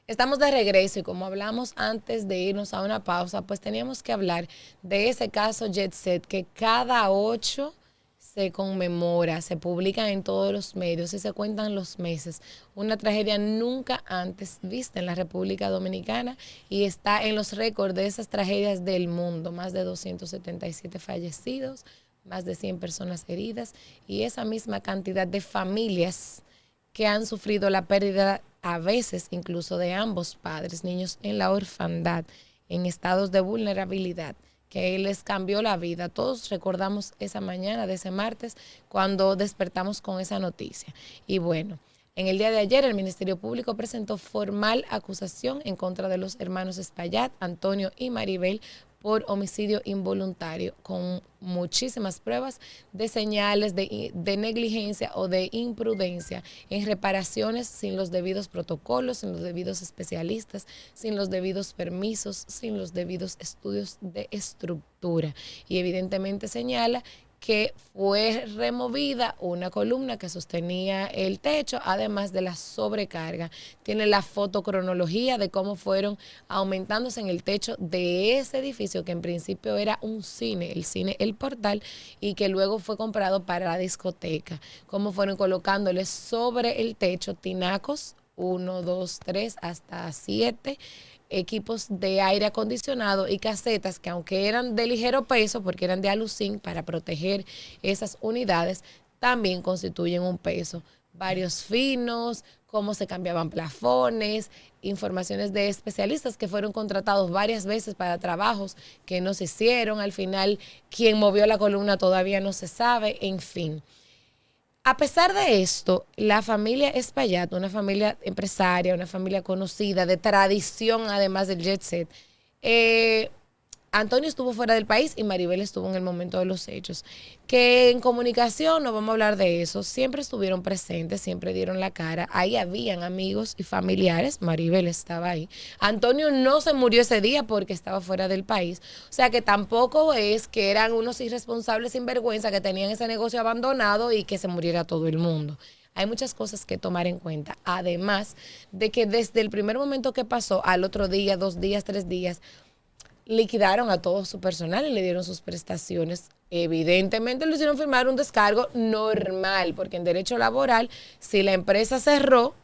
Estamos de regreso y como hablamos antes de irnos a una pausa, pues teníamos que hablar de ese caso Jet Set que cada 8 se conmemora, se publica en todos los medios y se cuentan los meses. Una tragedia nunca antes vista en la República Dominicana y está en los récords de esas tragedias del mundo. Más de 277 fallecidos, más de 100 personas heridas y esa misma cantidad de familias que han sufrido la pérdida a veces incluso de ambos padres, niños en la orfandad, en estados de vulnerabilidad, que les cambió la vida. Todos recordamos esa mañana de ese martes cuando despertamos con esa noticia. Y bueno, en el día de ayer el Ministerio Público presentó formal acusación en contra de los hermanos Espaillat, Antonio y Maribel, por homicidio involuntario, con muchísimas pruebas de señales de negligencia o de imprudencia en reparaciones sin los debidos protocolos, sin los debidos especialistas, sin los debidos permisos, sin los debidos estudios de estructura. Y evidentemente señala que fue removida una columna que sostenía el techo, además de la sobrecarga. Tiene la fotocronología de cómo fueron aumentándose en el techo de ese edificio, que en principio era un cine, el cine El Portal, y que luego fue comprado para la discoteca. Cómo fueron colocándole sobre el techo tinacos, 1, 2, 3, hasta 7, equipos de aire acondicionado y casetas que aunque eran de ligero peso, porque eran de alucin para proteger esas unidades, también constituyen un peso. Varios finos, cómo se cambiaban plafones, informaciones de especialistas que fueron contratados varias veces para trabajos que no se hicieron. Al final, quién movió la columna todavía no se sabe, en fin. A pesar de esto, la familia Espaillat, una familia empresaria, una familia conocida, de tradición además del jet set, Antonio estuvo fuera del país y Maribel estuvo en el momento de los hechos. Que en comunicación, no vamos a hablar de eso, siempre estuvieron presentes, siempre dieron la cara. Ahí habían amigos y familiares, Maribel estaba ahí. Antonio no se murió ese día porque estaba fuera del país. O sea que tampoco es que eran unos irresponsables sinvergüenza que tenían ese negocio abandonado y que se muriera todo el mundo. Hay muchas cosas que tomar en cuenta. Además de que desde el primer momento que pasó, al otro día, 2 días, 3 días, liquidaron a todo su personal y le dieron sus prestaciones. Evidentemente le hicieron firmar un descargo normal, porque en derecho laboral, si la empresa cerró,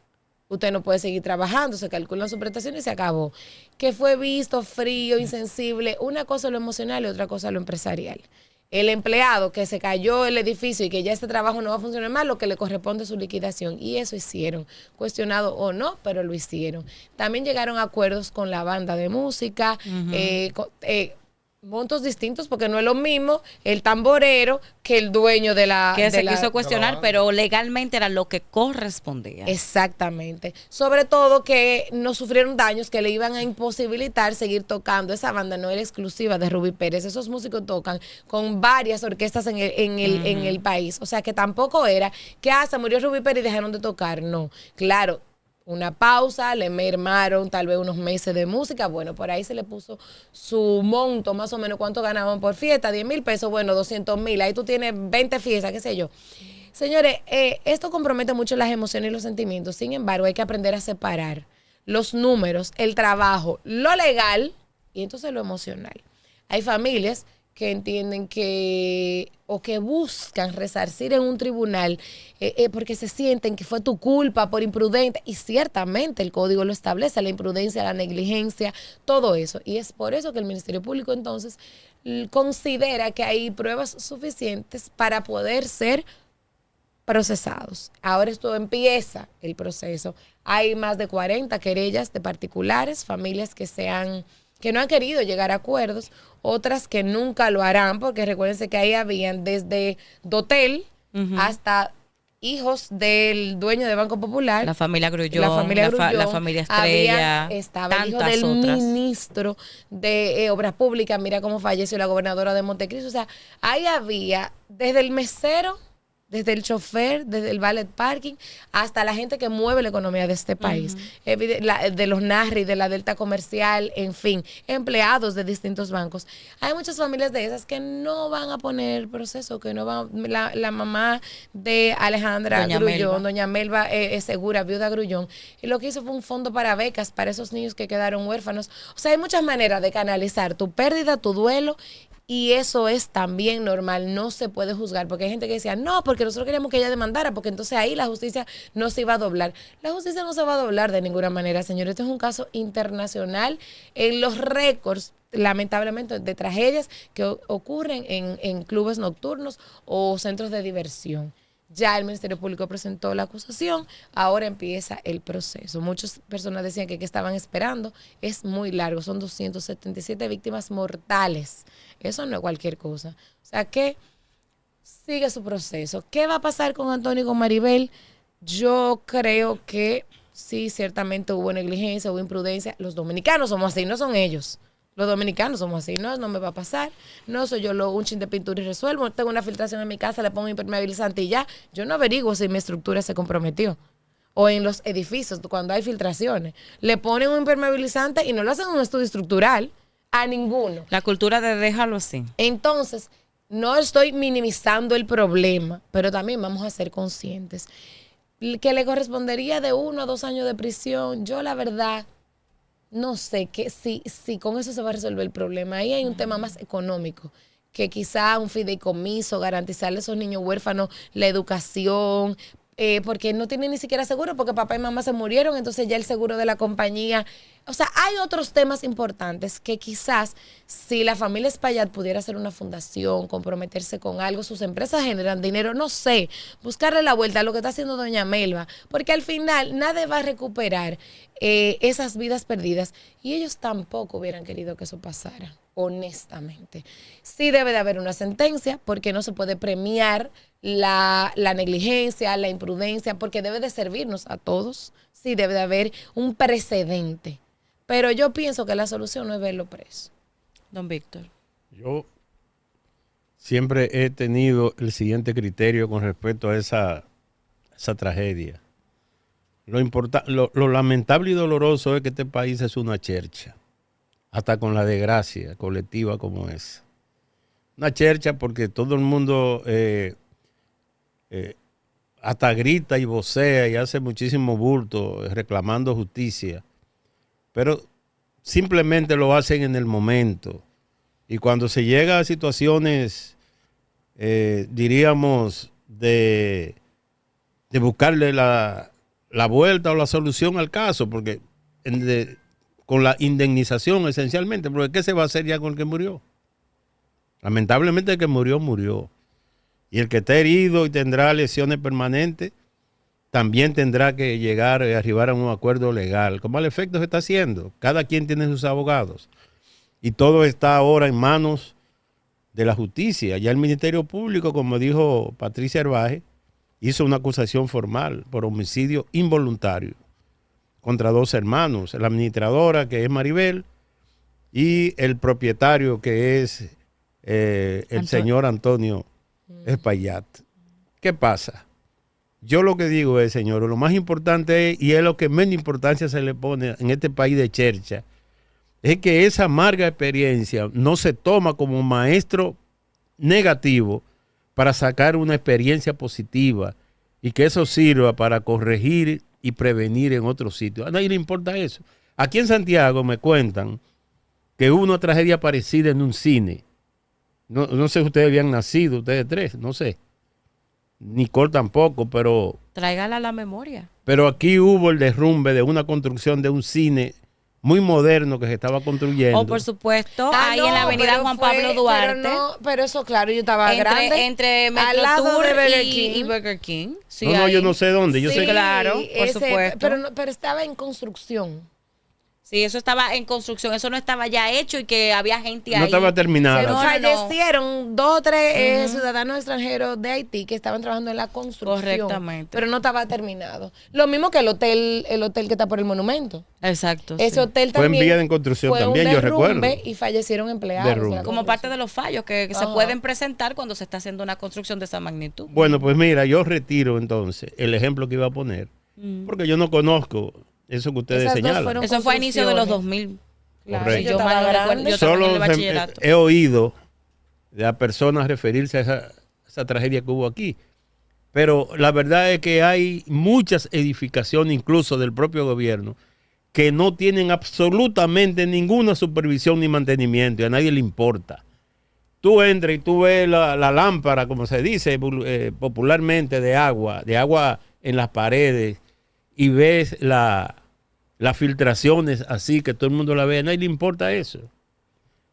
usted no puede seguir trabajando, se calculan sus prestaciones y se acabó. Que fue visto frío, insensible, una cosa lo emocional y otra cosa lo empresarial. El empleado que se cayó el edificio y que ya este trabajo no va a funcionar más, lo que le corresponde es su liquidación. Y eso hicieron, cuestionado o no, pero lo hicieron. También llegaron a acuerdos con la banda de música, montos distintos, porque no es lo mismo el tamborero que el dueño de la... Que de se la, quiso cuestionar, pero legalmente era lo que correspondía. Exactamente. Sobre todo que no sufrieron daños que le iban a imposibilitar seguir tocando. Esa banda no era exclusiva de Rubí Pérez. Esos músicos tocan con varias orquestas en el país. O sea que tampoco era que se murió Rubí Pérez y dejaron de tocar. No. Claro, una pausa, le mermaron tal vez unos meses de música, bueno, por ahí se le puso su monto, más o menos cuánto ganaban por fiesta, 10,000 pesos, bueno, 200,000, ahí tú tienes 20 fiestas, qué sé yo. Señores, esto compromete mucho las emociones y los sentimientos, sin embargo, hay que aprender a separar los números, el trabajo, lo legal y entonces lo emocional. Hay familias que entienden que o que buscan resarcir en un tribunal porque se sienten que fue tu culpa por imprudente y ciertamente el código lo establece, la imprudencia, la negligencia, todo eso. Y es por eso que el Ministerio Público entonces considera que hay pruebas suficientes para poder ser procesados. Ahora esto empieza el proceso. Hay más de 40 querellas de particulares, familias que no han querido llegar a acuerdos, otras que nunca lo harán, porque recuérdense que ahí habían desde Dotel hasta hijos del dueño de Banco Popular, la familia Grullón, la familia Estrella, estaba el hijo del ministro de Obras Públicas, mira cómo falleció la gobernadora de Montecristo. O sea, ahí había desde el mesero desde el chofer, desde el valet parking, hasta la gente que mueve la economía de este país, de los NARRI, de la Delta Comercial, en fin, empleados de distintos bancos. Hay muchas familias de esas que no van a poner proceso, que no van, la mamá de Alejandra Grullón, doña Melba Segura, viuda Grullón, y lo que hizo fue un fondo para becas para esos niños que quedaron huérfanos. O sea, hay muchas maneras de canalizar tu pérdida, tu duelo. Y eso es también normal, no se puede juzgar, porque hay gente que decía, no, porque nosotros queríamos que ella demandara, porque entonces ahí la justicia no se iba a doblar. La justicia no se va a doblar de ninguna manera, señor. Este es un caso internacional en los récords, lamentablemente, de tragedias que ocurren en clubes nocturnos o centros de diversión. Ya el Ministerio Público presentó la acusación, ahora empieza el proceso. Muchas personas decían que estaban esperando, es muy largo, son 277 víctimas mortales. Eso no es cualquier cosa. O sea que sigue su proceso. ¿Qué va a pasar con Antonio y con Maribel? Yo creo que sí, ciertamente hubo negligencia, hubo imprudencia. Los dominicanos somos así, no son ellos. Los dominicanos somos así, no me va a pasar. No soy yo un chin de pintura y resuelvo. Tengo una filtración en mi casa, le pongo impermeabilizante y ya. Yo no averiguo si mi estructura se comprometió. O en los edificios, cuando hay filtraciones, le ponen un impermeabilizante y no lo hacen un estudio estructural a ninguno. La cultura de déjalo así. Entonces, no estoy minimizando el problema, pero también vamos a ser conscientes. Que le correspondería de 1 a 2 años de prisión, yo la verdad... No sé que si con eso se va a resolver el problema. Ahí hay un tema más económico, que quizá un fideicomiso, garantizarle a esos niños huérfanos la educación, porque no tienen ni siquiera seguro, porque papá y mamá se murieron, entonces ya el seguro de la compañía. O sea, hay otros temas importantes que quizás si la familia Espaillat pudiera hacer una fundación, comprometerse con algo, sus empresas generan dinero, no sé, buscarle la vuelta a lo que está haciendo doña Melba, porque al final nadie va a recuperar esas vidas perdidas y ellos tampoco hubieran querido que eso pasara, honestamente. Sí debe de haber una sentencia, porque no se puede premiar la negligencia, la imprudencia, porque debe de servirnos a todos. Sí debe de haber un precedente. Pero yo pienso que la solución no es verlo preso. Don Víctor. Yo siempre he tenido el siguiente criterio con respecto a esa tragedia. Lo lamentable y doloroso es que este país es una chercha, hasta con la desgracia colectiva como es. Una chercha porque todo el mundo hasta grita y vocea y hace muchísimo bulto reclamando justicia, pero simplemente lo hacen en el momento. Y cuando se llega a situaciones, diríamos, de buscarle la vuelta o la solución al caso, porque con la indemnización esencialmente, porque ¿qué se va a hacer ya con el que murió? Lamentablemente el que murió, murió. Y el que está herido y tendrá lesiones permanentes, también tendrá que llegar y arribar a un acuerdo legal. ¿Cómo al efecto se está haciendo? Cada quien tiene sus abogados. Y todo está ahora en manos de la justicia. Ya el Ministerio Público, como dijo Patricia Herbaje, hizo una acusación formal por homicidio involuntario contra 2 hermanos, la administradora, que es Maribel, y el propietario, que es el señor Antonio Espaillat. ¿Qué pasa? Yo lo que digo es, señor, lo más importante es, y es lo que menos importancia se le pone en este país de chercha, es que esa amarga experiencia no se toma como maestro negativo para sacar una experiencia positiva y que eso sirva para corregir y prevenir en otros sitios. A nadie le importa eso. Aquí en Santiago me cuentan que hubo una tragedia parecida en un cine. No sé si ustedes habían nacido, ustedes 3, no sé. Nicole tampoco, pero... Tráigala a la memoria. Pero aquí hubo el derrumbe de una construcción de un cine muy moderno que se estaba construyendo. Oh, por supuesto, ahí en la avenida Juan Pablo Duarte. Pero eso, claro, yo estaba grande. Entre Metro Tour y Burger King. Sí, no, yo no sé dónde. Yo sé claro, por supuesto. Pero estaba en construcción. Sí, eso estaba en construcción, eso no estaba ya hecho y que había gente ahí. No estaba terminada. Se No, no, no. fallecieron 2 o 3 ciudadanos extranjeros de Haití que estaban trabajando en la construcción. Correctamente. Pero no estaba terminado. Lo mismo que el hotel que está por el monumento. Exacto. Ese sí. hotel Fue en también vía de construcción fue también, un yo derrumbe recuerdo. y fallecieron empleados. de la Derrumbe. Como parte de los fallos que se Ajá. pueden presentar cuando se está haciendo una construcción de esa magnitud. Bueno, pues mira, yo retiro entonces el ejemplo que iba a poner, porque yo no conozco eso que ustedes Esas dos señalan. fueron Eso fue a inicio de los construcciones. 2000. Claro, Correcto. yo Yo estaba mal no recuerdo, grande. yo estaba en el Solo bachillerato. he oído de a personas referirse a esa tragedia que hubo aquí. Pero la verdad es que hay muchas edificaciones, incluso del propio gobierno, que no tienen absolutamente ninguna supervisión ni mantenimiento y a nadie le importa. Tú entras y tú ves la lámpara, como se dice popularmente, de agua en las paredes y ves las filtraciones así, que todo el mundo la ve, a nadie le importa eso.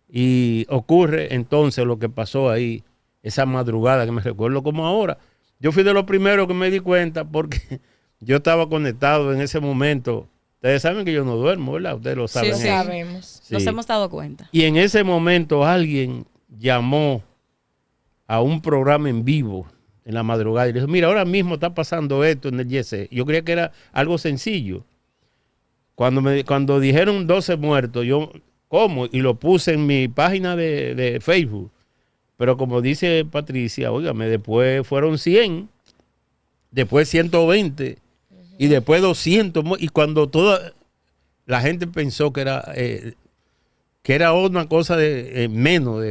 Y ocurre entonces lo que pasó ahí, esa madrugada que me recuerdo como ahora. Yo fui de los primeros que me di cuenta porque yo estaba conectado en ese momento. Ustedes saben que yo no duermo, ¿verdad? Ustedes lo saben. sí. eso. Sabemos. Sí. Nos hemos dado cuenta. Y en ese momento alguien llamó a un programa en vivo en la madrugada y le dijo, mira, ahora mismo está pasando esto en el YC. Yo creía que era algo sencillo. Cuando dijeron 12 muertos, yo, ¿cómo? Y lo puse en mi página de Facebook. Pero como dice Patricia, óigame, después fueron 100, después 120 y después 200. Y cuando toda la gente pensó que era una cosa de menos,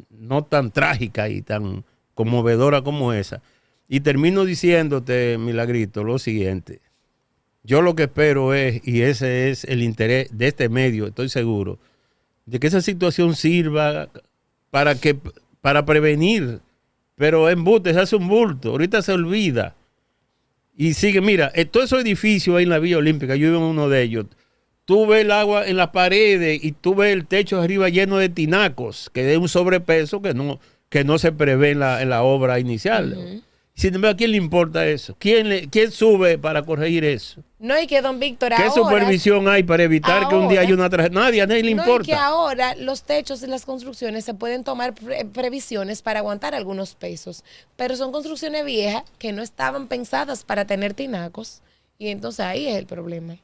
no tan trágica y tan conmovedora como esa. Y termino diciéndote, Milagrito, lo siguiente. Yo lo que espero es, y ese es el interés de este medio, estoy seguro, de que esa situación sirva para prevenir. Pero embuste, se hace un bulto, ahorita se olvida. Y sigue, mira, todos esos edificios ahí en la Villa Olímpica, yo vivo en uno de ellos. Tú ves el agua en las paredes y tú ves el techo arriba lleno de tinacos, que es un sobrepeso que no se prevé en la obra inicial. Sin embargo, ¿a quién le importa eso? ¿Quién sube para corregir eso? No, y que don Víctor ¿Qué ahora... supervisión hay para evitar que un día haya una tragedia? A nadie le importa. Y que ahora los techos y las construcciones se pueden tomar previsiones para aguantar algunos pesos, pero son construcciones viejas que no estaban pensadas para tener tinacos y entonces ahí es el problema.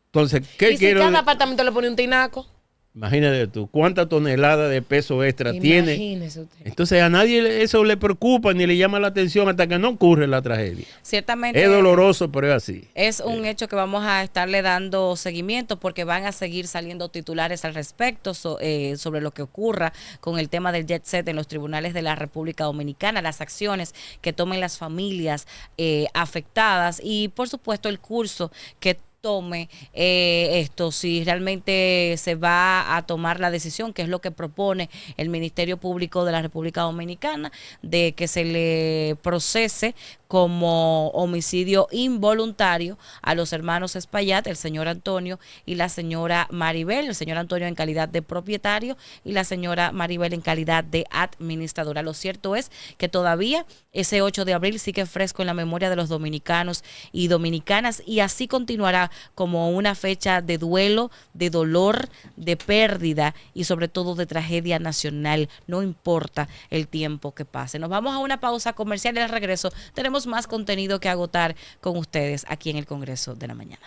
Entonces, ¿qué ¿Y si quiero? cada apartamento le pone un tinaco? Imagínate tú, ¿cuánta tonelada de peso extra tiene? Imagínese usted. Entonces a nadie eso le preocupa ni le llama la atención hasta que no ocurre la tragedia. Ciertamente. Es doloroso, pero es así. Es un hecho que vamos a estarle dando seguimiento porque van a seguir saliendo titulares al respecto sobre lo que ocurra con el tema del jet set en los tribunales de la República Dominicana, las acciones que tomen las familias afectadas y por supuesto el curso que tome esto, si realmente se va a tomar la decisión, que es lo que propone el Ministerio Público de la República Dominicana, de que se le procese como homicidio involuntario a los hermanos Espaillat, el señor Antonio y la señora Maribel, el señor Antonio en calidad de propietario y la señora Maribel en calidad de administradora. Lo cierto es que todavía ese 8 de abril sigue fresco en la memoria de los dominicanos y dominicanas y así continuará como una fecha de duelo, de dolor, de pérdida y sobre todo de tragedia nacional, no importa el tiempo que pase. Nos vamos a una pausa comercial y al regreso tenemos más contenido que agotar con ustedes aquí en el Congreso de la Mañana.